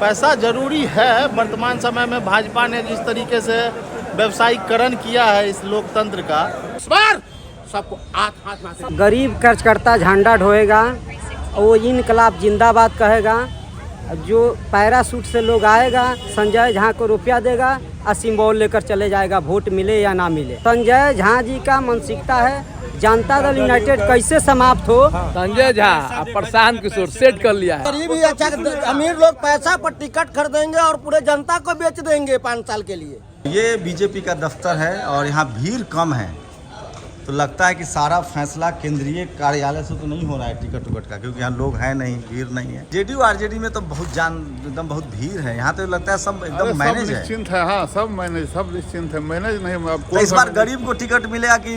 पैसा जरूरी है। वर्तमान समय में भाजपा ने जिस तरीके से व्यवसायीकरण किया है इस लोकतंत्र का, इस बार सबको हाथ गरीब कर्जकर्ता झंडा ढोएगा, वो इनकलाब जिंदाबाद कहेगा। जो पैरासूट से लोग आएगा, संजय झा को रुपया देगा और सिंबल लेकर चले जाएगा, वोट मिले या ना मिले। संजय झा जी का मानसिकता है जनता दल यूनाइटेड कैसे समाप्त हो। संजय झा प्रशांत किशोर सेट कर लिया है। गरीब ही अच्छा, अमीर लोग पैसा पर टिकट खरीदेंगे और पूरे जनता को बेच देंगे 5 साल के लिए। ये बीजेपी का दफ्तर है और यहाँ भीड़ कम है, तो लगता है कि सारा फैसला केंद्रीय कार्यालय से तो नहीं हो रहा है टिकट उकट का, क्योंकि यहाँ लोग हैं नहीं, भीड़ नहीं है। जेडीयू आरजेडी में तो एकदम बहुत भीड़ है। यहाँ तो लगता है सब एकदम मैनेज है, निश्चिंत है। हाँ, सब मैनेज, सब निश्चिंत है, मैनेज नहीं। तो इस बार गरीब को टिकट मिलेगा कि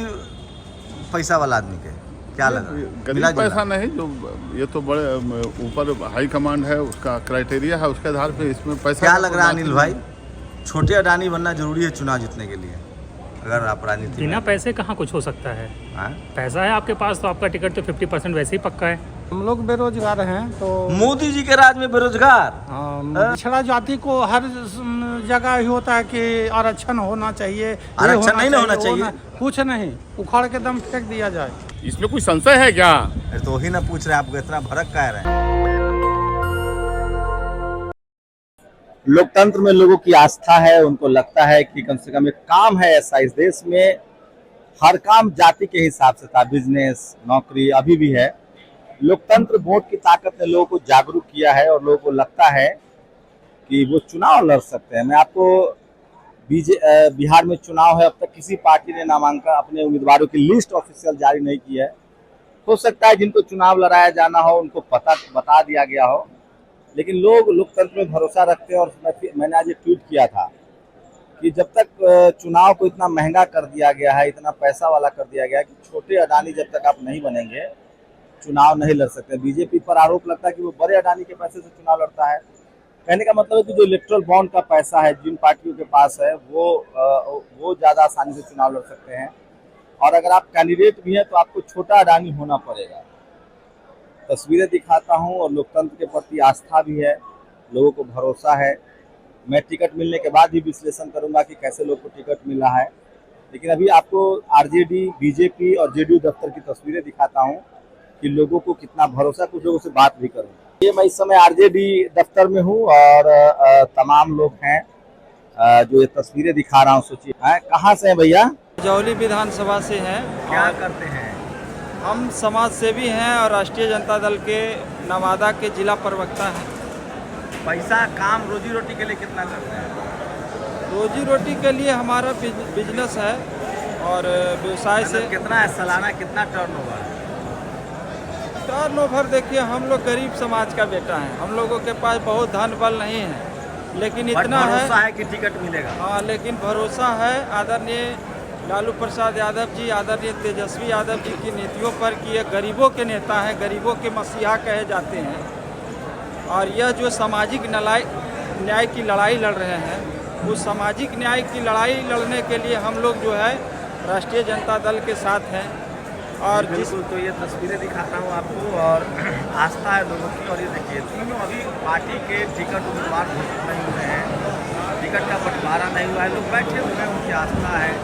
पैसा वाला आदमी के, क्या लगा? गरीब पैसा नहीं, जो ये तो बड़े ऊपर हाई कमांड है, उसका क्राइटेरिया है, उसके आधार पे इसमें पैसा। क्या लग रहा है अनिल भाई, छोटे अडानी बनना जरूरी है चुनाव जीतने के लिए? अगर आप राजनीति बिना पैसे कहाँ कुछ हो सकता है? पैसा है आपके पास तो आपका टिकट तो 50% वैसे ही पक्का है। हम लोग बेरोजगार हैं, तो मोदी जी के राज में बेरोजगार, पिछड़ा जाति को हर जगह ही होता है कि आरक्षण होना चाहिए, आरक्षण नहीं होना चाहिए, कुछ नहीं, उखाड़ के दम फेंक दिया जाए। इसमें कोई संशय है क्या? तो वही ना पूछ रहे हैं, आपको इतना भड़क कह रहे हैं। लोकतंत्र में लोगों की आस्था है, उनको लगता है कि कम से कम एक काम है ऐसा इस देश में, हर काम जाति के हिसाब से था, बिजनेस, नौकरी अभी भी है। लोकतंत्र वोट की ताकत ने लोगों को जागरूक किया है और लोगों को लगता है कि वो चुनाव लड़ सकते हैं। मैं आपको बिहार में चुनाव है, अब तक किसी पार्टी ने नामांकन अपने उम्मीदवारों की लिस्ट ऑफिशियल जारी नहीं की है। हो सकता है जिनको चुनाव लड़ाया जाना हो उनको बता दिया गया हो, लेकिन लोग लोकतंत्र में भरोसा रखते हैं। और मैंने आज एक ट्वीट किया था कि जब तक चुनाव को इतना महंगा कर दिया गया है, इतना पैसा वाला कर दिया गया है कि छोटे अडानी जब तक आप नहीं बनेंगे चुनाव नहीं लड़ सकते। बीजेपी पर आरोप लगता है कि वो बड़े अडानी के पैसे से चुनाव लड़ता है। कहने का मतलब है कि जो इलेक्ट्रल बॉन्ड का पैसा है जिन पार्टियों के पास है वो ज़्यादा आसानी से चुनाव लड़ सकते हैं। और अगर आप कैंडिडेट भी हैं तो आपको छोटा अडानी होना पड़ेगा। तस्वीरें दिखाता हूं और लोकतंत्र के प्रति आस्था भी है, लोगों को भरोसा है। मैं टिकट मिलने के बाद ही विश्लेषण करूंगा कि कैसे लोग को टिकट मिला है, लेकिन अभी आपको आरजेडी, बीजेपी और जेडीयू दफ्तर की तस्वीरें दिखाता हूं कि लोगों को कितना भरोसा। कुछ लोगों से बात भी करूँ। ये मैं इस समय आरजेडी दफ्तर में हूँ और तमाम लोग हैं जो ये तस्वीरें दिखा रहा हूँ। सोचिए कहाँ से हैं भैया? खजौली विधानसभा से हैं। क्या करते हैं? हम समाज सेवी हैं और राष्ट्रीय जनता दल के नवादा के जिला प्रवक्ता हैं। पैसा काम रोजी रोटी के लिए कितना करते हैं? रोजी रोटी के लिए हमारा बिजनेस है और व्यवसाय से। कितना है सालाना, कितना टर्नओवर है? टर्नओवर देखिए, हम लोग गरीब समाज का बेटा है, हम लोगों के पास बहुत धन बल नहीं है, लेकिन इतना है कि टिकट मिलेगा। हाँ, लेकिन भरोसा है आदरणीय लालू प्रसाद यादव जी, आदरणीय तेजस्वी यादव जी की नीतियों पर कि ये गरीबों के नेता हैं, गरीबों के मसीहा कहे जाते हैं। और यह जो सामाजिक न्याय की लड़ाई लड़ रहे हैं, उस सामाजिक न्याय की लड़ाई लड़ने के लिए हम लोग जो है राष्ट्रीय जनता दल के साथ हैं। और बिल्कुल, तो ये तस्वीरें दिखाता हूँ आपको और आस्था है लोगों की। और ये देखिए, तीनों अभी पार्टी के टिकट उम्मीदवार घोषित नहीं हुए हैं, टिकट का बंटवारा नहीं हुआ है, लोग बैठे हुए हैं, उनकी आस्था है,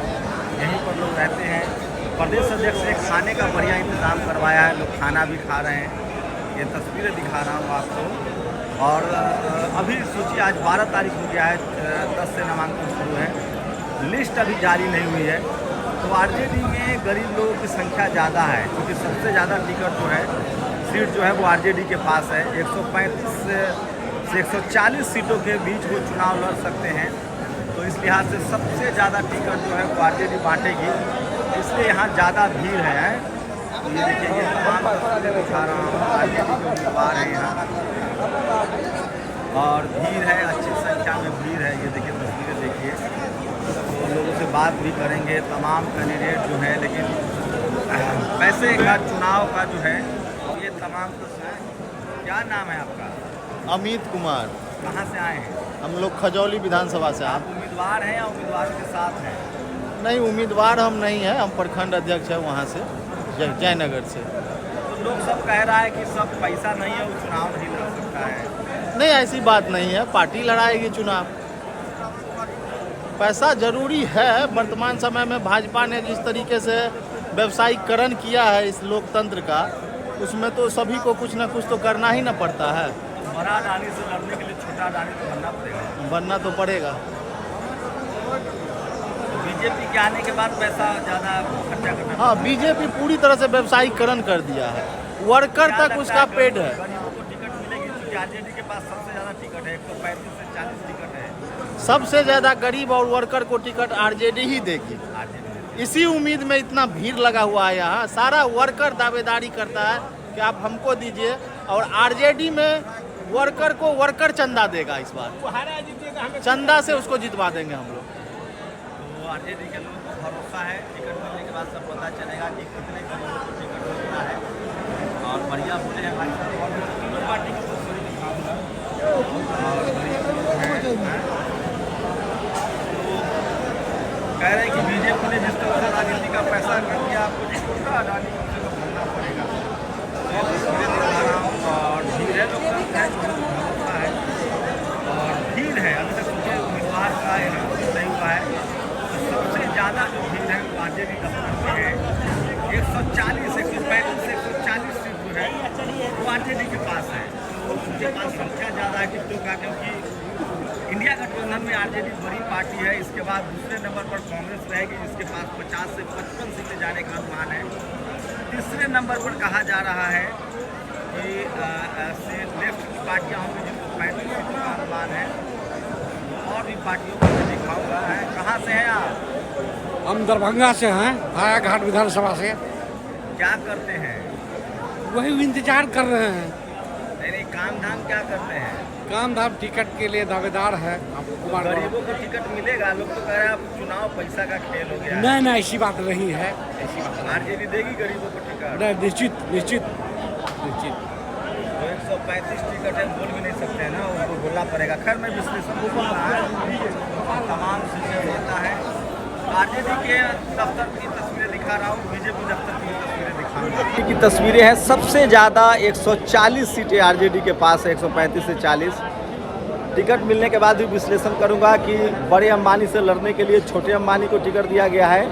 यहीं पर लोग रहते हैं। प्रदेश अध्यक्ष ने खाने का बढ़िया इंतजाम करवाया है, लोग खाना भी खा रहे हैं। ये तस्वीरें दिखा रहा हूँ आपको। और अभी सोचिए, आज 12 तारीख हो गया है, 10 से नामांकन शुरू है, लिस्ट अभी जारी नहीं हुई है। तो आरजेडी में गरीब लोगों की संख्या ज़्यादा है, क्योंकि सबसे ज़्यादा टिकट जो है, सीट जो है वो आरजेडी के पास है। 135 से 140 सीटों के बीच वो चुनाव लड़ सकते हैं। तो इस लिहाज से सबसे ज़्यादा टिकट जो है वो आरजेडी बांटेगी, इसलिए यहाँ ज़्यादा भीड़ है। तो ये देखिए, ये तमाम तस्वीरें दिखा रहा हूँ, आरजेडी के उम्मीदवार हैं यहाँ और भीड़ है, अच्छी संख्या में भीड़ है। ये देखिए, तस्वीरें देखिए। तो लोगों से बात भी करेंगे, तमाम कैंडिडेट जो है, लेकिन पैसे का चुनाव का जो है ये तमाम तो है। क्या नाम है आपका? अमित कुमार। कहाँ से आए हैं? हम लोग खजौली विधानसभा से। आप उम्मीदवार हैं या उम्मीदवारों के साथ हैं? नहीं, उम्मीदवार हम नहीं हैं, हम प्रखंड अध्यक्ष हैं वहाँ से, जयनगर से। तो लोग सब कह रहा है कि सब पैसा नहीं है, वो चुनाव नहीं लड़ सकता है। नहीं, ऐसी बात नहीं है, पार्टी लड़ाएगी चुनाव। पैसा जरूरी है। वर्तमान समय में भाजपा ने जिस तरीके से व्यवसायीकरण किया है इस लोकतंत्र का, उसमें तो सभी को कुछ ना कुछ तो करना ही ना पड़ता है। बड़ा अडानी से लड़ने के लिए छोटा अडानी तो बनना पड़ेगा। बनना तो पड़ेगा। बीजेपी के आने के बाद पैसा ज़्यादा खर्चा करना। हाँ, बीजेपी पूरी तरह से व्यवसायीकरण कर दिया है, वर्कर तक उसका पेड है। गरीबों को टिकट मिलेगी क्योंकि आरजेडी के पास सबसे ज़्यादा टिकट है, 135 से 40 टिकट है। सबसे ज़्यादा गरीब और वर्कर को टिकट आरजेडी ही देगी। इसी उम्मीद में इतना भीड़ लगा हुआ है यहाँ। सारा वर्कर दावेदारी करता है कि आप हमको दीजिए, और आरजेडी में वर्कर को वर्कर चंदा देगा। इस बार चंदा से उसको जितवा देंगे हम लोग। तो आरजेडी के लोगों को भरोसा है, टिकट मिलने के बाद सब पता चलेगा कि कितने गरीबों को टिकट मिलना है। और बढ़िया बोले हैं भाई साहब, और तीनों पार्टी की तस्वीरें दिखाऊंगा। कह रहे हैं कि बीजेपी ने जिस तरह से राजनीति का पैसा कर दिया, आपको छोटा अडानी को भरना पड़ेगा। मैं तस्वीरें दिखा रहा हूँ और भीड़ है, लोग है, भरोसा है और भीड़ है। अभी तक मुझे उम्मीदवार का अनाउंसमेंट नहीं हुआ है। तो सबसे ज़्यादा जो भीड़ है वो आरजेडी का दफ्तर में है। 140, 135 से 140 सीट जो है वो आरजेडी के पास है। तो उनके पास संख्या ज़्यादा है टिकटों का, क्योंकि इंडिया गठबंधन में आरजेडी बड़ी पार्टी है। इसके बाद दूसरे नंबर पर कांग्रेस रहेगी, जिसके पास 50 से 55 सीटें जाने का अनुमान है। तीसरे नंबर पर कहा जा रहा है कि से लेफ्ट की पार्टियां होंगी, जिनको 35 सीटों का अनुमान है। और भी पार्टियों को मैं दिखाऊंगा। कहाँ से हैं आप? हम दरभंगा से हैं, हाया घाट विधानसभा से। क्या करते हैं? वही इंतजार कर रहे हैं। नहीं, काम धाम क्या करते हैं? काम धाम टिकट के लिए दावेदार है। गरीबों को टिकट मिलेगा? लोग तो कह रहे हैं अब चुनाव पैसा का खेल हो गया है। नहीं नहीं, ऐसी बात नहीं है, ऐसी बात आरजेडी देगी गरीबों को टिकट? नहीं, निश्चित निश्चित निश्चित। तो 135 टिकट है, बोल भी नहीं सकते हैं ना, उनको बोलना पड़ेगा। खैर मैं विश्लेषण को तमाम चीज़ें होता है। आरजेडी के दफ्तर की तस्वीरें दिखा रहा हूँ, बीजेपी दफ्तर की तस्वीरें दिखाऊंगा। की तस्वीरें हैं। सबसे ज़्यादा 140 सीटें आरजेडी के पास है, 135 से 40। टिकट मिलने के बाद भी विश्लेषण करूंगा कि बड़े अंबानी से लड़ने के लिए छोटे अंबानी को टिकट दिया गया है,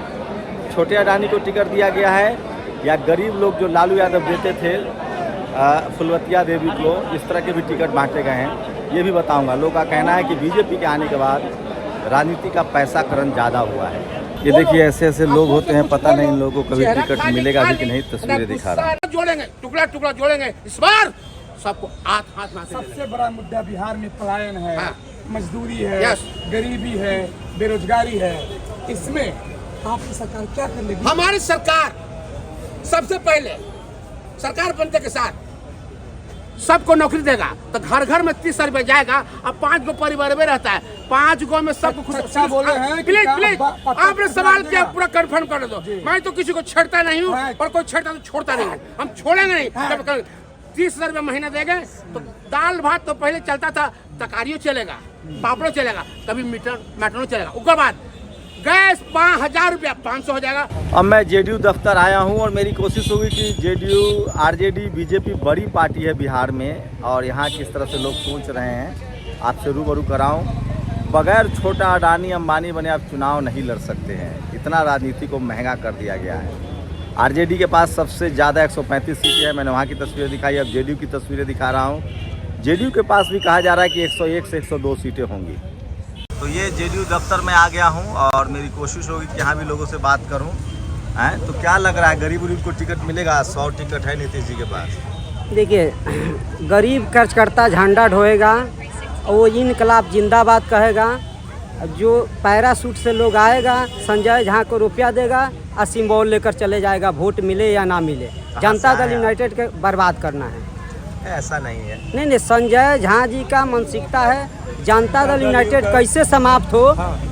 छोटे अडानी को टिकट दिया गया है, या गरीब लोग जो लालू यादव देते थे फुलवतिया देवी को, इस तरह के भी टिकट बांटे गए हैं, ये भी बताऊंगा। लोगों का कहना है कि बीजेपी के आने के बाद राजनीति का पैसाकरण ज़्यादा हुआ है। ये देखिए, ऐसे ऐसे लोग होते हैं, पता नहीं इन लोगों को कभी टिकट मिलेगा भी कि नहीं। तस्वीरें दिखा रहा हूँ। जोड़ेंगे, टुकड़ा टुकड़ा जोड़ेंगे इस बार सबको हाथ हाथ में। सबसे बड़ा मुद्दा बिहार में पलायन है, मजदूरी है, गरीबी है, बेरोजगारी है। इसमें आपकी सरकार क्या कर लेगी? हमारी सरकार सबसे पहले सरकार बनने के साथ सबको नौकरी देगा, तो घर घर में 30 रुपए जाएगा। अब 5 गो परिवार में रहता है, 5 गो में सबको खुश। अच्छा बोले हैं। प्लीज प्लीज आपने सवाल किया, पूरा कंफर्म कर दो। मैं तो किसी को छेड़ता नहीं हूँ, और कोई छेड़ता तो छोड़ता नहीं हूँ। हम छोड़ेंगे नहीं। 30 रुपये महीना देंगे तो दाल भात तो पहले चलता था, तकारियों चलेगा, पापड़ों चलेगा, कभी मटनों चलेगा। उसके बाद गैस 5000 रुपया 500 हो जाएगा। अब मैं जेडीयू दफ्तर आया हूं और मेरी कोशिश होगी कि जेडीयू, आरजेडी, बीजेपी बड़ी पार्टी है बिहार में, और यहाँ किस तरह से लोग सोच रहे हैं आपसे रूबरू कराऊं। बगैर छोटा अडानी अंबानी बने आप चुनाव नहीं लड़ सकते हैं। इतना राजनीति को महंगा कर दिया गया है। आरजेडी के पास सबसे ज़्यादा 135 सीटें हैं। मैंने वहाँ की तस्वीरें दिखाई, अब जेडीयू की तस्वीरें दिखा रहा हूँ। जेडीयू के पास भी कहा जा रहा है कि 101 से 102 सीटें होंगी। तो ये जेडीयू दफ्तर में आ गया हूँ और मेरी कोशिश होगी कि यहाँ भी लोगों से बात करूँ। तो क्या लग रहा है, गरीब उरीब को टिकट मिलेगा? 100 टिकट है नीतीश जी के पास। देखिए, गरीब कर्जकर्ता झंडा ढोएगा, वो इनकलाब जिंदाबाद कहेगा। जो पैरासूट से लोग आएगा, संजय झा को रुपया देगा और सिंबल लेकर चले जाएगा, वोट मिले या ना मिले। जनता दल यूनाइटेड के बर्बाद करना है। ऐसा नहीं है। नहीं, संजय झा जी का मानसिकता है जनता दल यूनाइटेड कैसे समाप्त हो।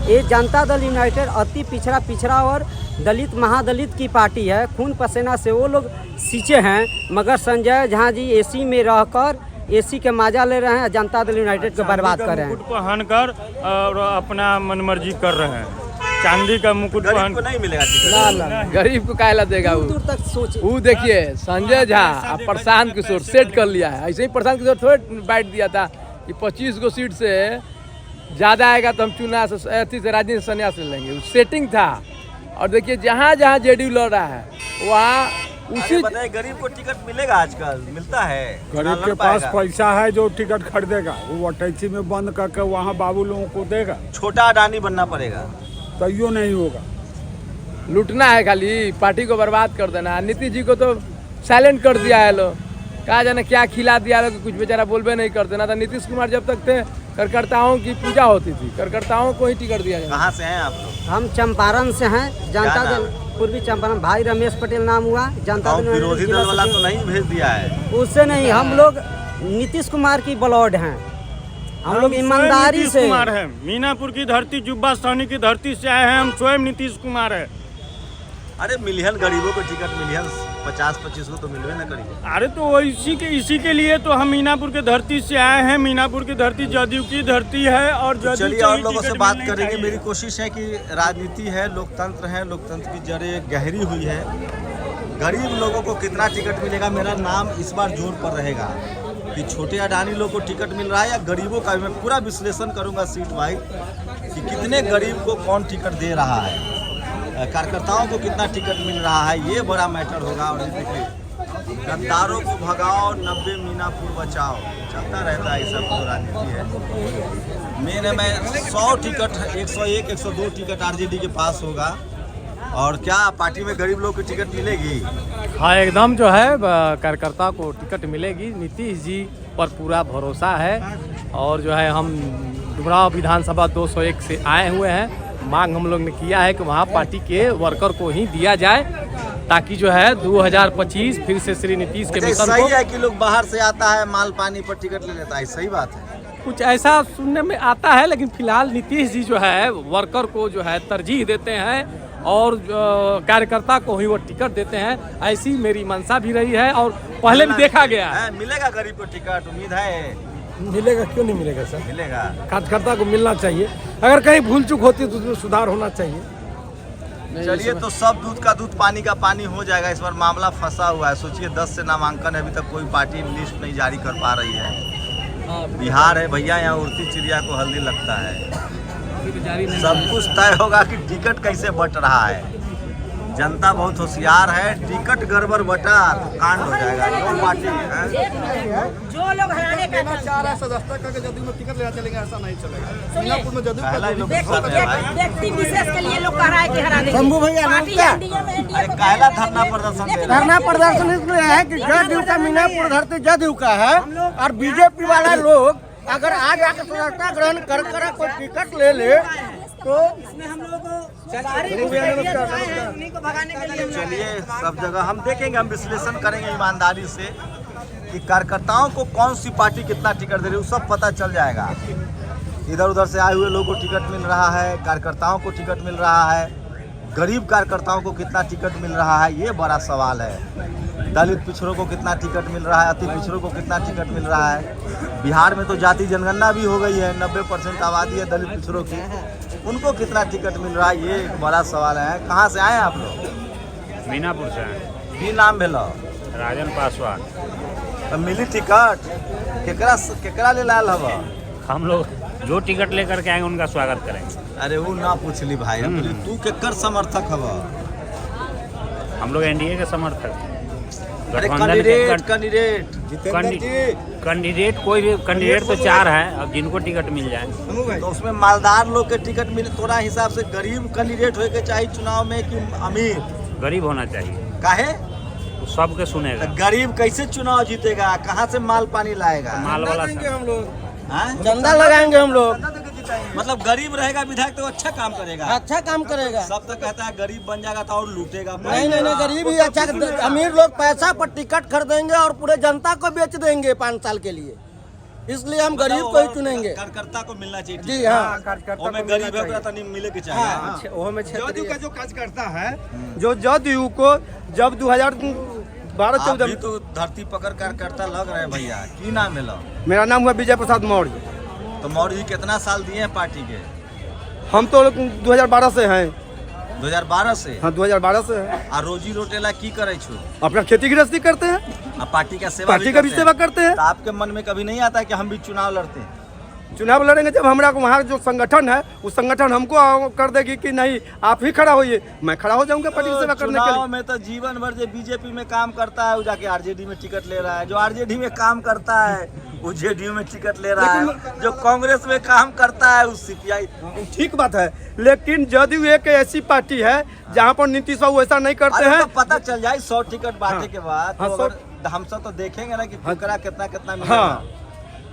ये जनता दल यूनाइटेड अति पिछड़ा और दलित महादलित की पार्टी है। खून पसीना से वो लोग सींचे हैं, मगर संजय झा जी एसी में रहकर एसी के मजा ले रहे हैं, जनता दल यूनाइटेड को बर्बाद कर रहे हैं। मुकुट पहन कर और अपना मनमर्जी कर रहे हैं। चांदी का मुकुट पहन को नहीं मिलेगा। गरीब को कायला देगा वो? दूर तक सोचे। वो देखिए, संजय झा और प्रशांत किशोर सेट कर लिया है। ऐसे ही प्रशांत किशोर थोड़े बैठ दिया था कि 25 गो सीट से ज़्यादा आएगा तो हम चुनाव से राजनीति संन्यास ले लेंगे। सेटिंग था। और देखिए जहाँ जहाँ जेडीयू लड़ रहा है वहाँ उसी बताइए, गरीब को टिकट मिलेगा आजकल? मिलता है? गरीब के पास पैसा है जो टिकट खरीदेगा, वो अटैची में बंद करके वहाँ बाबू लोगों को देगा। छोटा अडानी बनना पड़ेगा तैयो नहीं होगा। लूटना है, खाली पार्टी को बर्बाद कर देना। नीतीश जी को तो साइलेंट कर दिया है लोग, कहा जाने क्या खिला दिया लोग, कुछ बेचारा बोलबे नहीं करते ना। तो नीतीश कुमार जब तक थे कार्यकर्ताओं की पूजा होती थी, कार्यकर्ताओं को ही टिकट दिया जाए। कहाँ से हैं आप लोग? हम चंपारण से हैं, जनता दल पूर्वी चंपारण। भाई रमेश पटेल नाम हुआ, जनता दल। विरोधी दल वाला तो नहीं भेज दिया है? उससे नहीं, हम लोग नीतीश कुमार की ब्लड हैं। हम लोग ईमानदारी से कुमार है, मीनापुर की धरती, जुब्बा सहनी की धरती से आए हैं। हम स्वयं नीतीश कुमार है। अरे मिलियन गरीबों को टिकट, मिलियन 50-25 को तो मिलवे न करेंगे। अरे तो इसी के लिए तो हम मीनापुर की धरती से आए हैं। मीनापुर की धरती जदयू की धरती है और तो चलिए और लोगों से बात करेंगे। मेरी कोशिश है कि राजनीति है, लोकतंत्र है, लोकतंत्र की जड़ें गहरी हुई है। गरीब लोगों को कितना टिकट मिलेगा, मेरा नाम इस बार जोर पर रहेगा कि छोटे अडानी लोग को टिकट मिल रहा है या गरीबों का। मैं पूरा विश्लेषण करूंगा सीट वाइज कि कितने गरीब को कौन टिकट दे रहा है, कार्यकर्ताओं को कितना टिकट मिल रहा है, ये बड़ा मैटर होगा। और देखिए, गद्दारों को भगाओ, 90 मीनापुर बचाओ, चलता रहता है, ये सब तो राजनीति है। मेन मैं 100 टिकट, 101, 102 टिकट आरजेडी के पास होगा। और क्या पार्टी में गरीब लोग की टिकट मिलेगी? हाँ, एकदम जो है कार्यकर्ता को टिकट मिलेगी। नीतीश जी पर पूरा भरोसा है। और जो है हम डुमराव विधानसभा 201 से आए हुए हैं। मांग हम लोग ने किया है कि वहाँ पार्टी के वर्कर को ही दिया जाए, ताकि जो है 2025 फिर से श्री नीतीश के मिशन सही है कि लोग बाहर से आता है, माल पानी पर टिकट ले लेता है, सही बात है। कुछ ऐसा सुनने में आता है, लेकिन फिलहाल नीतीश जी जो है वर्कर को जो है तरजीह देते हैं और कार्यकर्ता को ही वो टिकट देते हैं। ऐसी मेरी मंशा भी रही है और पहले भी देखा गया है। मिलेगा गरीब को टिकट? उम्मीद है मिलेगा, क्यों नहीं मिलेगा सर? मिलेगा। कार्यकर्ता को मिलना चाहिए। अगर कहीं भूल चूक होती है तो उसमें सुधार होना चाहिए। चलिए, तो सब दूध का दूध, पानी का पानी हो जाएगा। इस बार मामला फंसा हुआ है। सोचिए 10 से नामांकन है, अभी तक कोई पार्टी लिस्ट नहीं जारी कर पा रही है। बिहार है भैया, यहाँ उड़ती चिड़िया को हल्दी लगता है। सब कुछ तय होगा कि टिकट कैसे बट रहा है। जनता बहुत होशियार है, टिकट गड़बड़ बटा तो कांड हो जाएगा। जो पार्टी जो लोग हराने का चाह रहा है सदस्यता करके जदयू में टिकट लेना चलेगा, ऐसा नहीं चलेगा। मीनापुर में जदयू व्यक्ति विशेष के लिए लोग कह रहा है कि हरा देंगे। शंभू भैया काला धरना प्रदर्शन दे रहा है। धरना प्रदर्शन इसलिए है कि जदयू का मीनापुर धरती जदयू का है और बीजेपी वाला लोग अगर आज आकर सदस्यता ग्रहण कर कोई टिकट ले ले तो इसमें हम लोगों को चलिए, सब जगह हम देखेंगे, हम विश्लेषण करेंगे ईमानदारी से कि कार्यकर्ताओं को कौन सी पार्टी कितना टिकट दे रही है, सब पता चल जाएगा। इधर उधर से आए हुए लोगों को टिकट मिल रहा है, कार्यकर्ताओं को टिकट मिल रहा है, गरीब कार्यकर्ताओं को कितना टिकट मिल रहा है, ये बड़ा सवाल है। दलित पिछड़ों को कितना टिकट मिल रहा है, अति पिछड़ों को कितना टिकट मिल रहा है। बिहार में तो जाति जनगणना भी हो गई है, 90% आबादी है दलित पिछड़ों की, उनको कितना टिकट मिल रहा है, ये एक बड़ा सवाल है। कहाँ से आए आप लोग? मीनापुर से आए। की नाम भेलो? राजन पासवान। तो मिली टिकट? केकरा ले लाल हवा? हम लोग जो टिकट लेकर के आएंगे उनका स्वागत करेंगे। अरे वो ना पूछली भाई, हम बोली तू केकर समर्थक हवा? हम लोग एनडीए के समर्थक। कैंडिडेट कोई भी कैंडिडेट तो 4 है, अब जिनको टिकट मिल जाए। तो उसमें मालदार लोग के टिकट मिले, तोरा हिसाब से गरीब कैंडिडेट होए के चाहिए चुनाव में कि अमीर? गरीब होना चाहिए। काहे? सबके सुनेगा। गरीब कैसे चुनाव जीतेगा? कहाँ से माल पानी लाएगा? माल वाला हम लोग चंदा लगाएंगे हम लोग। मतलब गरीब रहेगा विधायक तो अच्छा काम करेगा। अच्छा काम करेगा। सब तो कहता है गरीब बन जाएगा तो और लूटेगा। नहीं, गरीब ही अच्छा। अमीर लोग पैसा पर टिकट खरीदेंगे और पूरे जनता को बेच देंगे 5 साल के लिए, इसलिए हम गरीब को ही चुनेंगे। कार्यकर्ता को मिलना चाहिए। जी हाँ, कार्यकर्ता में गरीब है तो नहीं मिले के चाहिए। जदयू का जो काज करता है, जो जदयू को जब 2012-14 तो धरती पकड़ कार्यकर्ता लग रहे हैं भैया। की नाम है? मेरा नाम हुआ विजय प्रसाद मौर्य। तो मौर्य जी कितना साल दिए हैं पार्टी के? हम तो 2012 से हैं। 2012 से? हाँ, 2012 से है। आ रोजी रोटेला की करे छो? अपना खेती गृहस्थी करते हैं। पार्टी का सेवा, पार्टी का भी सेवा करते हैं। तो आपके मन में कभी नहीं आता है कि हम भी चुनाव लड़ते हैं? चुनाव लड़ेंगे जब हमारा वहाँ जो संगठन है उस संगठन हमको कर देगी कि नहीं आप ही खड़ा होइए, मैं खड़ा हो जाऊंगा पार्टी की सेवा करने के लिए। में तो जीवन भर जो बीजेपी में काम करता है वो जाके आरजेडी में टिकट ले रहा है, जो आरजेडी में काम करता है वो जेडीयू में टिकट ले रहा है, जो कांग्रेस में काम करता है वो सीपीआई। ठीक बात है, लेकिन जदयू एक ऐसी पार्टी है जहाँ पर नीतीश बाबू ऐसा नहीं करते हैं। तो पता चल जाए 100 टिकट बांटने के बाद तो अगर हम सब तो देखेंगे ना कि कितना कितना मिलेगा।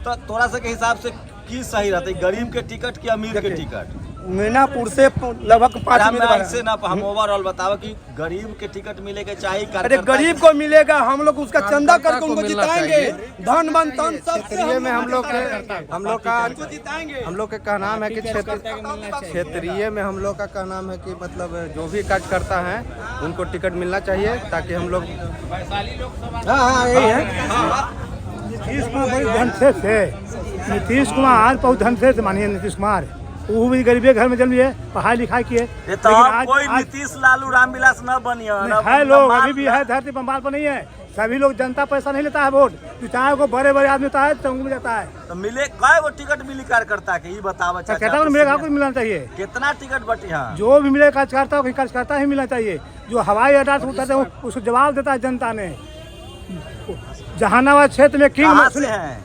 तो थोड़ा सा के हिसाब से की सही रहता है, गरीब के टिकट की अमीर के टिकट? मीनापुर से लगभग 5 मिनट से ना हम ओवरऑल बताओ कि गरीब के टिकट मिलेगा चाहिए। अरे गरीब को मिलेगा, हम लोग उसका चंदा करके उनको जिताएंगे। धन बन तन सब क्षेत्रीय में हम लोग के का नाम है कि क्षेत्रीय में हम लोग का कहना है कि मतलब जो भी कार्य करता है उनको टिकट मिलना चाहिए ताकि हम लोग यही है। नीतीश कुमार बड़ी धन से नीतीश कुमार बहुत धन से मानिए नीतीश कुमार वो भी गरीबी घर में जन्मी है, पढ़ाई लिखाई किए। तो कोई नीतीश लालू रामविलास न बनिए है, लोग अभी भी है, धरती बंगाल पर नहीं है। सभी लोग, जनता पैसा नहीं लेता है वोट, जो चाहे को बड़े बड़े आदमी होता है तो मिल जाता है। तो मिले काय वो टिकट मिली कार्यकर्ता के ये बताओ। कहता हूँ मिलेगा, कुछ मिलना चाहिए। कितना टिकट बटी? हाँ, जो भी मिले कार्यकर्ता ही मिलना चाहिए। जो हवाई अड्डा से उठाते हैं उसको जवाब देता है जनता ने। जहानाबाद क्षेत्र में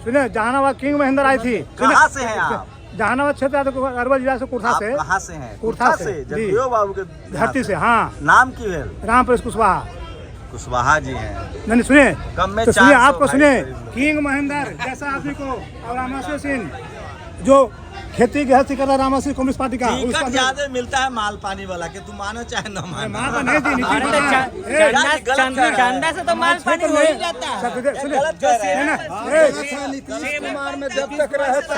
सुने जहानाबाद किंग महेंद्र आई थी। कहाँ से हैं आप? जहानाबाद क्षेत्र अरवल जिला से, कुर्था से। कहाँ से हैं? कुर्था से, जगदेव बाबू के धरती से। हाँ, नाम की है? रामप्रवेश कुशवाहा जी हैं। नहीं सुनिए, कम में तो सुनिए, आपको सुनिए, किंग महेंद्र जैसा आदमी को और रामाशय सिंह जो खेती गृहस्थी कर रहा है, रामाशय कम्युनिस्ट पार्टी का, उसका ज्यादा मिलता है माल पानी वाला के, तुम मानो चाहे न मानो। झंडा से तो माल पानी हो ही जाता है। नीतीश कुमार में जब तक रहता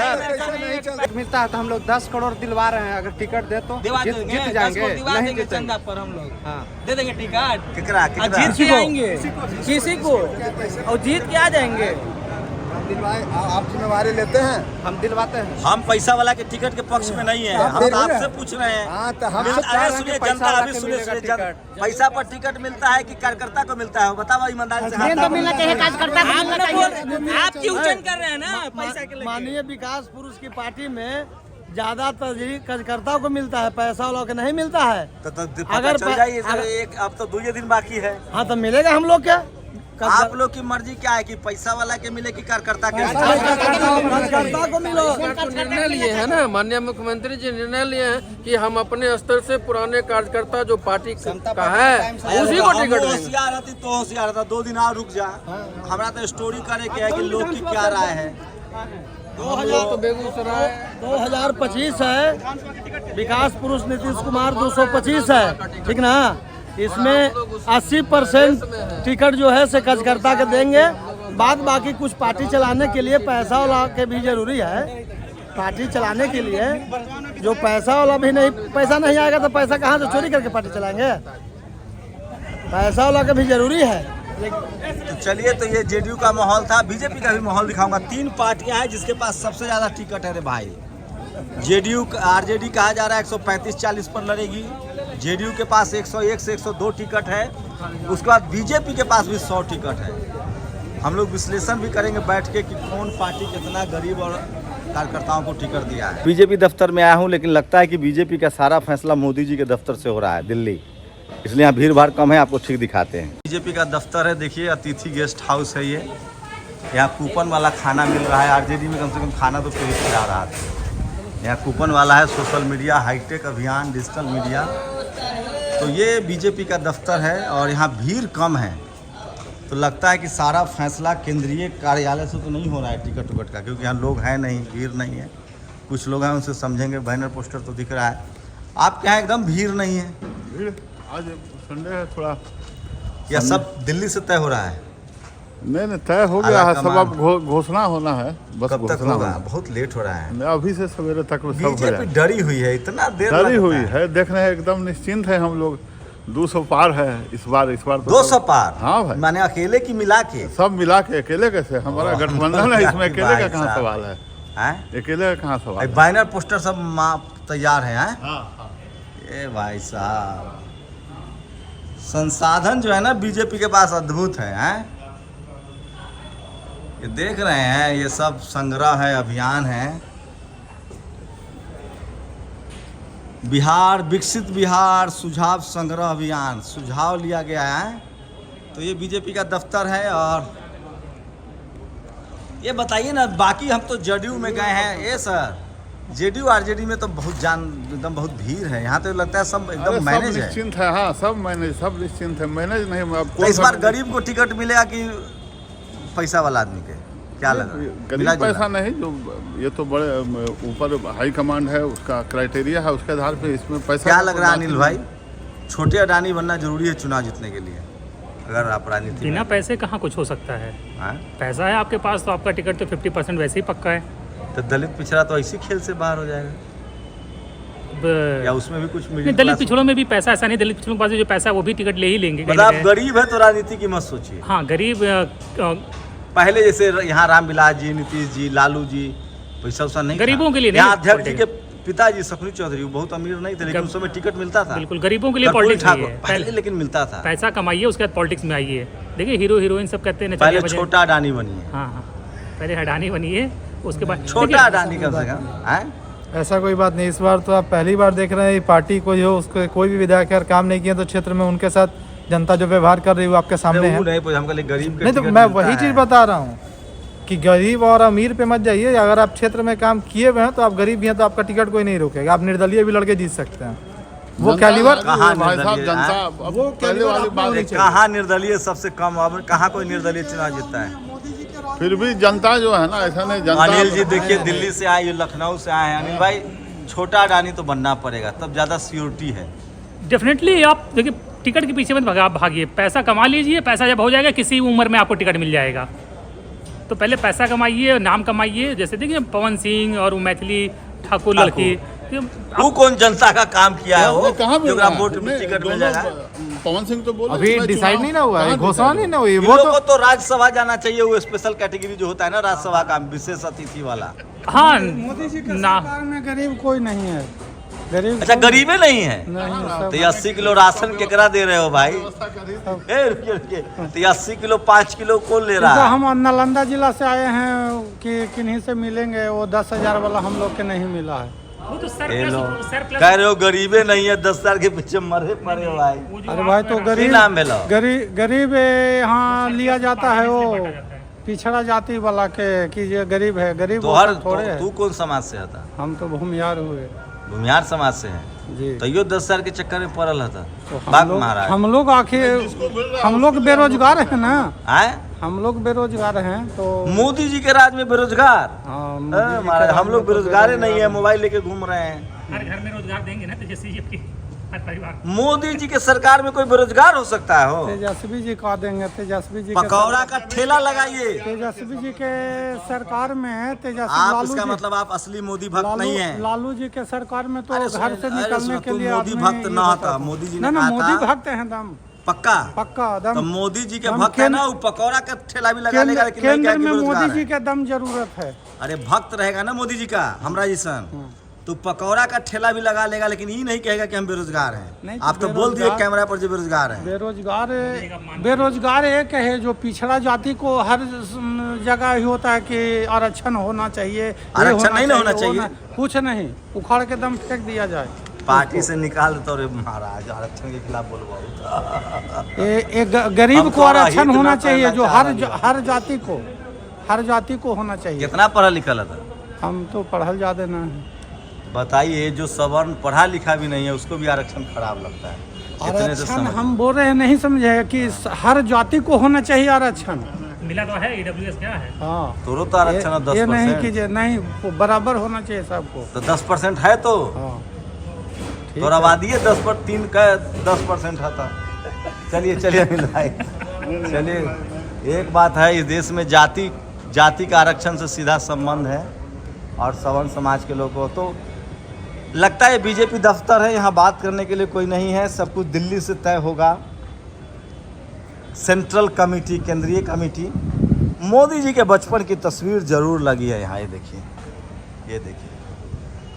मिलता है तो हम लोग 10 करोड़ दिलवा रहे हैं। अगर टिकट दे तो जीत जाएंगे, नहीं जीतेंगे पर हम लोग दे देंगे टिकट। जीत के आएंगे किसी को और जीत के आ जाएंगे। आप जिम्मेवारी लेते हैं, हम दिलवाते हैं। हम पैसा वाला के टिकट के पक्ष में नहीं है, हम तो आपसे पूछ रहे हैं। सुनिए जनता, अभी सुनिए पैसा पर टिकट मिलता है कि कार्यकर्ता को मिलता है? बताओ ईमानदारी से। तो मिलना चाहिए कार्यकर्ता को। आप क्यों कर रहे हैं ना पैसा के लिए? माननीय विकास पुरुष की पार्टी में ज्यादा तरजीह कार्यकर्ता को मिलता है, पैसा वाला को नहीं मिलता है। अगर अब तो 2 दिन बाकी है। हाँ, तो मिलेगा हम लोग क्या? आप लोग की मर्जी क्या है कि पैसा वाला के मिले कि कार्यकर्ता के? कार्यकर्ता को मिलो। निर्णय लिए है ना, माननीय मुख्यमंत्री जी निर्णय लिए हैं कि हम अपने स्तर से पुराने कार्यकर्ता जो पार्टी का है उसी को टिकट देंगे। होशियार रहती तो होशियार रहता, 2 दिन और रुक जा। हमारा तो स्टोरी करे के है कि लोग की क्या राय है। 2025 है, विकास पुरुष नीतीश कुमार 225 है, ठीक ना? इसमें 80% टिकट जो है से कार्यकर्ता के देंगे। बाद बाकी कुछ पार्टी चलाने के लिए पैसा वाला के भी जरूरी है। पार्टी चलाने के लिए जो पैसा वाला भी नहीं, पैसा नहीं आएगा तो पैसा कहाँ से चोरी करके पार्टी चलाएंगे? पैसा वाला का भी जरूरी है। तो चलिए, तो ये जेडीयू का माहौल था। बीजेपी का भी माहौल दिखाऊंगा। 3 पार्टियां हैं जिसके पास सबसे ज्यादा टिकट है रे भाई। जेडीयू आरजेडी कहा जा रहा है 135-40 पर लड़ेगी। जेडीयू के पास 101 से 102 टिकट है। उसके बाद बीजेपी के पास भी 100 टिकट है। हम लोग विश्लेषण भी करेंगे बैठ के कि कौन पार्टी कितना गरीब और कार्यकर्ताओं को टिकट दिया है। बीजेपी दफ्तर में आया हूँ, लेकिन लगता है कि बीजेपी का सारा फैसला मोदी जी के दफ्तर से हो रहा है, दिल्ली, इसलिए यहाँ भीड़ भाड़ कम है। आपको ठीक दिखाते हैं। बीजेपी का दफ्तर है, देखिए अतिथि गेस्ट हाउस है ये। यहाँ कूपन वाला खाना मिल रहा है। आरजेडी में कम से कम खाना तो कोई खिला रहा था, यहाँ कूपन वाला है। सोशल मीडिया, हाईटेक अभियान, डिजिटल मीडिया। तो ये बीजेपी का दफ्तर है और यहाँ भीड़ कम है। तो लगता है कि सारा फैसला केंद्रीय कार्यालय से तो नहीं हो रहा है टिकट उकट का, क्योंकि यहाँ लोग हैं नहीं, भीड़ नहीं है। कुछ लोग हैं उनसे समझेंगे, बैनर पोस्टर तो दिख रहा है। आपके यहाँ एकदम भीड़ नहीं है? भीड़ आज संडे है थोड़ा। या सब दिल्ली से तय हो रहा है? नहीं, तय हो गया है सब, अब घोषणा होना है बस। कब तक होगा? बहुत लेट हो रहा है। अभी से सवेरे तक सब बीजेपी डरी हुई है, इतना देर डरी हुई है। देख रहे हैं एकदम निश्चिंत है हम लोग। 200 पार है इस बार तो 200 पार? हाँ भाई, माने अकेले की मिला के? सब मिला के। अकेले कैसे? हमारा गठबंधन है, इसमें अकेले का कहाँ सवाल है? अकेले का कहाँ सवाल? बैनर पोस्टर सब तैयार है। ये भाई साहब, संसाधन जो है ना बीजेपी के पास अद्भुत है। ये देख रहे हैं, ये सब संग्रह है, अभियान है। बिहार विकसित बिहार सुझाव संग्रह अभियान सुझाव लिया गया है। तो ये बीजेपी का दफ्तर है। और ये बताइए ना, बाकी हम तो जेडीयू में गए हैं। ये सर जेडीयू आरजेडी में तो बहुत एकदम बहुत भीड़ है। यहाँ तो लगता है सब एकदम मैनेज है। निश्चिंत है। हाँ, सब निश्चिंत है। मैनेज नहीं। अब तो इस बार गरीब को टिकट मिलेगा कि पैसा वाला आदमी के, क्या लगा? गरीब पैसा नहीं, जो ये तो बड़े ऊपर हाई कमांड है, उसका क्राइटेरिया है, उसके आधार पे इसमें पैसा। क्या लग रहा है अनिल भाई, छोटे अडानी बनना जरूरी है चुनाव जीतने के लिए? अगर आप राजनीति बिना पैसे कहाँ कुछ हो सकता है? पैसा है आपके पास तो आपका टिकट तो 50% वैसे ही पक्का है। तो दलित पिछड़ा तो इसी खेल से बाहर हो जाएगा या उसमें भी कुछ नहीं? दलित पिछड़ों में भी पैसा ऐसा नहीं, दलित पिछड़ों के पास जो पैसा है वो भी टिकट ले ही लेंगे। मतलब आप गरीब है तो राजनीति की मत सोचिए। हाँ, गरीब पहले जैसे यहाँ रामविलास जी, नीतीश जी, लालू जी पैसा वैसा नहीं, गरीबों के लिए नहीं। अध्यक्ष जी के पिताजी सुखनी चौधरी बहुत अमीर नहीं थे, लेकिन उस समय टिकट मिलता था। बिल्कुल, गरीबों के लिए पॉलिटिक्स है पहले, लेकिन मिलता था। पैसा कमाइए, उसके बाद पॉलिटिक्स में आइए। देखिए हीरो हीरोइन सब कहते हैं पहले छोटा अडानी बनिए। हाँ, पहले अडानी बनिए, उसके बाद छोटा अडानी कम से कम। ऐसा कोई बात नहीं। इस बार तो आप पहली बार देख रहे हैं पार्टी को जो उसको कोई भी विधायक अगर काम नहीं किया तो क्षेत्र में उनके साथ जनता जो व्यवहार कर रही है वो आपके सामने है। नहीं तो मैं वही चीज़ बता रहा हूँ कि गरीब और अमीर पे मत जाइए। अगर आप क्षेत्र में काम किए हुए हैं तो आप गरीब भी हैं तो आपका टिकट कोई नहीं रोकेगा। आप निर्दलीय भी लड़के जीत सकते हैं। वो कैलिबर कहाँ निर्दलीय सबसे कम, अब कहाँ कोई निर्दलीय चुनाव जीतता है? फिर भी जनता जो है ना, ऐसा नहीं जनता। अनिल जी देखिए, दिल्ली से आए, लखनऊ से आए हैं। अनिल भाई, छोटा अडानी तो बनना पड़ेगा, तब ज़्यादा सियोरिटी है। डेफिनेटली आप देखिए, टिकट के पीछे मत भागिए, पैसा कमा लीजिए। पैसा जब हो जाएगा किसी उम्र में आपको टिकट मिल जाएगा। तो पहले पैसा कमाइए, नाम कमाइए। जैसे देखिए पवन सिंह और मैथिली ठाकुर लड़की, वो कौन जनता का काम किया है? वो वोट में टिकट मिल जाएगा। पवन सिंह तो बोला अभी डिसाइड नहीं ना हुआ है, घोषणा नहीं ना हुई। वो तो राज्यसभा जाना चाहिए। वो स्पेशल कैटेगरी जो होता है ना राज्यसभा का, विशेष अतिथि वाला। हाँ, मोदी जी के सरकार में गरीब कोई नहीं है। गरीब अच्छा, गरीबे नहीं है? नहीं। तो 80 किलो राशन केकरा दे रहे हो भाई? तो 80 किलो 5 किलो कौन ले रहा है? हम नालंदा जिला से आए हैं कि किन्हीं से मिलेंगे। वो 10,000 वाला हम लोग के नहीं मिला है। कह रहे हो गरीबे नहीं है, 10,000 के पीछे मरे पड़े हो भाई। अरे भाई, तो गरीब यहाँ लिया जाता है वो पिछड़ा जाति वाला के कि ये गरीब है। गरीब तो हर थोड़े। तू कौन समाज से था? हम तो भूमियार हुए। भूमियार समाज से है जी। तो यो 10,000 के चक्कर में पड़ल था तो हम लोग आखिर हम लोग बेरोजगार है ना। हम लोग बेरोजगार हैं। तो मोदी जी के राज में बेरोजगार? हम लोग बेरोजगार नहीं है, मोबाइल लेके घूम रहे हैं। हर घर में रोजगार देंगे ना तेजस्वी परिवार। मोदी जी के सरकार में कोई बेरोजगार हो सकता है? हो तेजस्वी जी का देंगे। तेजस्वी जी पकौड़ा का ठेला लगाइए। तेजस्वी जी के सरकार में आप इसका मतलब आप असली मोदी भक्त नहीं है। लालू जी के सरकार में तो घर से निकलने के लिए मोदी भक्त न था। मोदी जी ने मोदी भक्त है दम पक्का दम। तो मोदी जी के भक्त है ना, वो पकौड़ा का ठेला भी लगा लेगा। केंद्र में मोदी जी के दम जरूरत है। अरे भक्त रहेगा ना मोदी जी का, हमरा जैसन, तो पकौड़ा का ठेला भी लगा लेगा, लेकिन ये नहीं कहेगा कि हम बेरोजगार हैं। आप तो बोल दिए कैमरा पर जो बेरोजगार है। बेरोजगार एक है जो पिछड़ा जाति को हर जगह ही होता है कि आरक्षण होना चाहिए। आरक्षण नहीं होना चाहिए, कुछ नहीं, उखाड़ के दम फेंक दिया जाए। पार्टी से निकाल देता रे महाराज, आरक्षण के खिलाफ बोलवाओ। एक गरीब को आरक्षण होना चाहिए, जो हर जाति को होना चाहिए। कितना पढ़ा लिखा था? हम तो पढ़ल ज्यादा ना है। बताइए, जो सवर्ण पढ़ा लिखा भी नहीं है उसको भी आरक्षण खराब लगता है। आरक्षण हम बोल रहे हैं, नहीं समझे कि हर जाति को होना चाहिए आरक्षण। मिला तो है, EWS क्या है? हाँ, तो आरक्षण 10%। ये नहीं कीजिए, नहीं बराबर होना चाहिए सबको। तो 10% है तो तो आबादी 10% का 10% था। चलिए चलिए, एक बात है, इस देश में जाति का आरक्षण से सीधा संबंध है और सवर्ण समाज के लोगों को। तो लगता है बीजेपी दफ्तर है, यहाँ बात करने के लिए कोई नहीं है। सब कुछ दिल्ली से तय होगा। सेंट्रल कमेटी, केंद्रीय कमेटी। मोदी जी के बचपन की तस्वीर जरूर लगी है यहाँ, ये देखिए।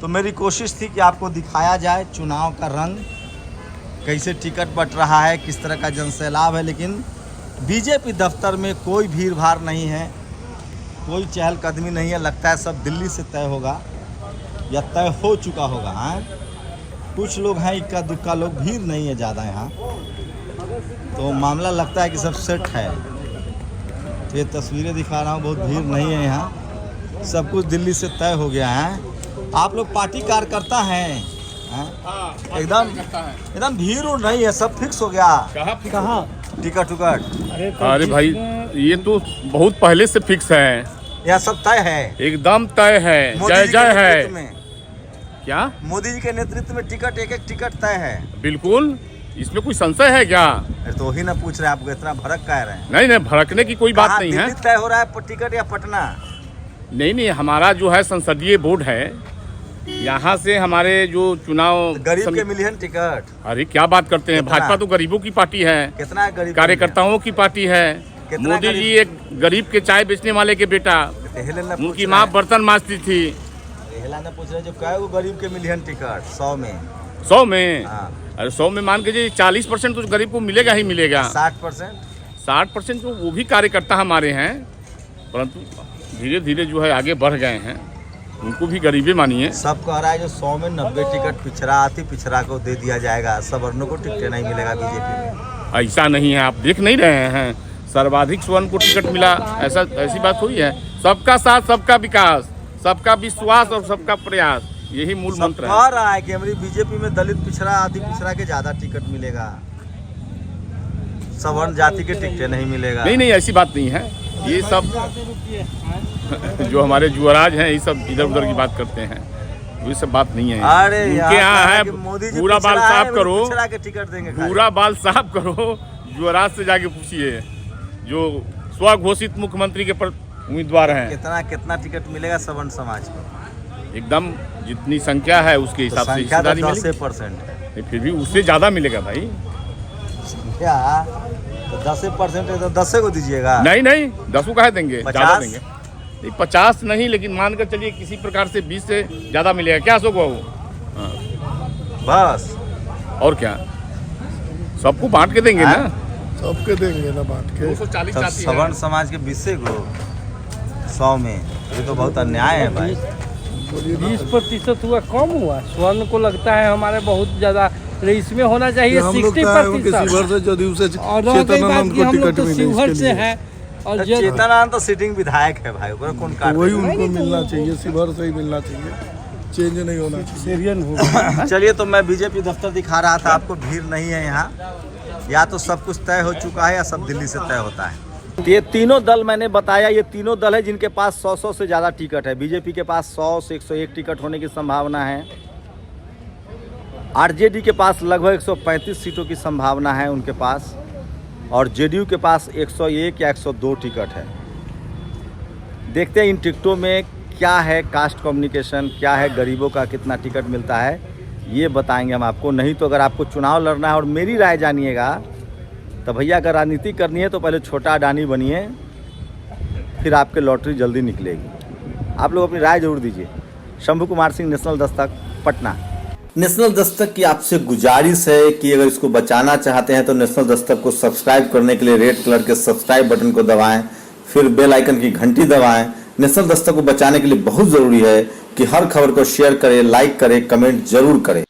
तो मेरी कोशिश थी कि आपको दिखाया जाए चुनाव का रंग, कैसे टिकट बट रहा है, किस तरह का जनसैलाब है। लेकिन बीजेपी दफ्तर में कोई भीड़ भाड़ नहीं है, कोई चहलकदमी नहीं है। लगता है सब दिल्ली से तय होगा या तय हो चुका होगा। कुछ लोग हैं इक्का दुक्का लोग, भीड़ नहीं है ज़्यादा यहाँ, तो मामला लगता है कि सब सेट है। तो ये तस्वीरें दिखा रहा हूँ, बहुत भीड़ नहीं है यहाँ, सब कुछ दिल्ली से तय हो गया है। आप लोग पार्टी कार्यकर्ता हैं, एकदम भीड़ उड़ नहीं है, सब फिक्स हो गया। कहाँ टिकट उकट? अरे भाई ये तो बहुत पहले से फिक्स है, यहाँ सब तय है, एकदम तय है, जय जय है। क्या मोदी जी के नेतृत्व में टिकट, एक टिकट तय है? बिल्कुल, इसमें कोई संशय है क्या? तो ही ना पूछ रहे हैं, आपको इतना भड़क कह रहे हैं। नहीं, भड़कने की कोई बात नहीं है। तय हो रहा है टिकट या पटना? नहीं, हमारा जो है संसदीय बोर्ड है, यहाँ से हमारे जो चुनाव गरीब के मिली है टिकट। अरे क्या बात करते हैं, भाजपा तो गरीबों की पार्टी है, कितना गरीब कार्यकर्ताओं की पार्टी है। मोदी जी एक गरीब के चाय बेचने वाले के बेटा, उनकी माँ बर्तन मांजती थी। पूछ रहे जो क्या वो गरीब के मिली है टिकट? 100 में 100 में अरे 100 में मान के 40% तो गरीब को मिलेगा ही मिलेगा। 60% तो वो भी कार्यकर्ता हमारे हैं, परंतु धीरे धीरे जो है आगे बढ़ गए हैं, उनको भी गरीबी मानिए। सब कह रहा है जो 100 में 90 टिकट पिछड़ा को दे दिया जाएगा, सवर्णों को टिकट नहीं मिलेगा बीजेपी में। ऐसा नहीं है, आप देख नहीं रहे हैं, सर्वाधिक स्वर्ण को टिकट मिला, ऐसी बात हुई है। सबका साथ, सबका विकास, सबका विश्वास और सबका प्रयास, यही मूल मंत्र है। कह रहा है कि हमारी बीजेपी में दलित पिछड़ा, आदि पिछड़ा के ज्यादा टिकट मिलेगा, सवर्ण जाति के टिकट नहीं मिलेगा। नहीं, ऐसी बात नहीं है। ये सब जो हमारे युवराज हैं, ये सब इधर उधर की बात करते हैं, ये सब बात नहीं है। अरे उनके यहाँ है पूरा बाल साफ करो, के टिकट देंगे, पूरा बाल साफ करो, युवराज से जाके पूछिए, जो स्वघोषित मुख्यमंत्री के उम्मीदवार हैं। कितना टिकट मिलेगा सवर्ण समाज को? एकदम जितनी संख्या है उसके हिसाब से हिस्सेदारी मिलेगी। 10% फिर भी उससे ज्यादा मिलेगा भाई। संख्या तो 10% है, तो 10 को दीजिएगा। नहीं 10 को कहे देंगे, ज्यादा देंगे। नहीं 50 नहीं, लेकिन मानकर चलिए किसी प्रकार से 20 से ज्यादा मिलेगा। क्या अशोक बाबू? बस और क्या, सबको बांट के देंगे ना? सबके देंगे ना बांट के। 240 सवर्ण समाज के 20 को 100 में, ये तो बहुत अन्याय है भाई। 20% हुआ, कम हुआ। स्वर्ण को लगता है हमारे बहुत ज्यादा, इसमें होना चाहिए 60%। और हम लोग तो शिवहर से है, और चेतनानंद तो सिटिंग विधायक है भाई, कौन काट? वही उनको मिलना चाहिए, शिवहर से ही मिलना चाहिए, चेंज नहीं होना चाहिए। चलिए, तो मैं बीजेपी दफ्तर दिखा रहा था आपको, भीड़ नहीं है यहाँ, या तो सब कुछ तय हो चुका है या सब दिल्ली से तय होता है। ये तीनों दल मैंने बताया, ये तीनों दल है जिनके पास 100 से ज़्यादा टिकट है। बीजेपी के पास 100 से 101 टिकट होने की संभावना है। आरजेडी के पास लगभग 135 सीटों की संभावना है उनके पास, और जेडीयू के पास 101 या 102 टिकट है। देखते हैं इन टिकटों में क्या है कास्ट कम्युनिकेशन, क्या है गरीबों का कितना टिकट मिलता है, ये बताएंगे हम आपको। नहीं तो अगर आपको चुनाव लड़ना है और मेरी राय जानिएगा, तो भैया अगर राजनीति करनी है तो पहले छोटा अडानी बनिए, फिर आपके लॉटरी जल्दी निकलेगी। आप लोग अपनी राय जरूर दीजिए। शंभू कुमार सिंह, नेशनल दस्तक, पटना। नेशनल दस्तक की आपसे गुजारिश है कि अगर इसको बचाना चाहते हैं तो नेशनल दस्तक को सब्सक्राइब करने के लिए रेड कलर के सब्सक्राइब बटन को दबाएं, फिर बेल आइकन की घंटी दबाएं। नेशनल दस्तक को बचाने के लिए बहुत ज़रूरी है कि हर खबर को शेयर करें, लाइक करें, कमेंट जरूर करें।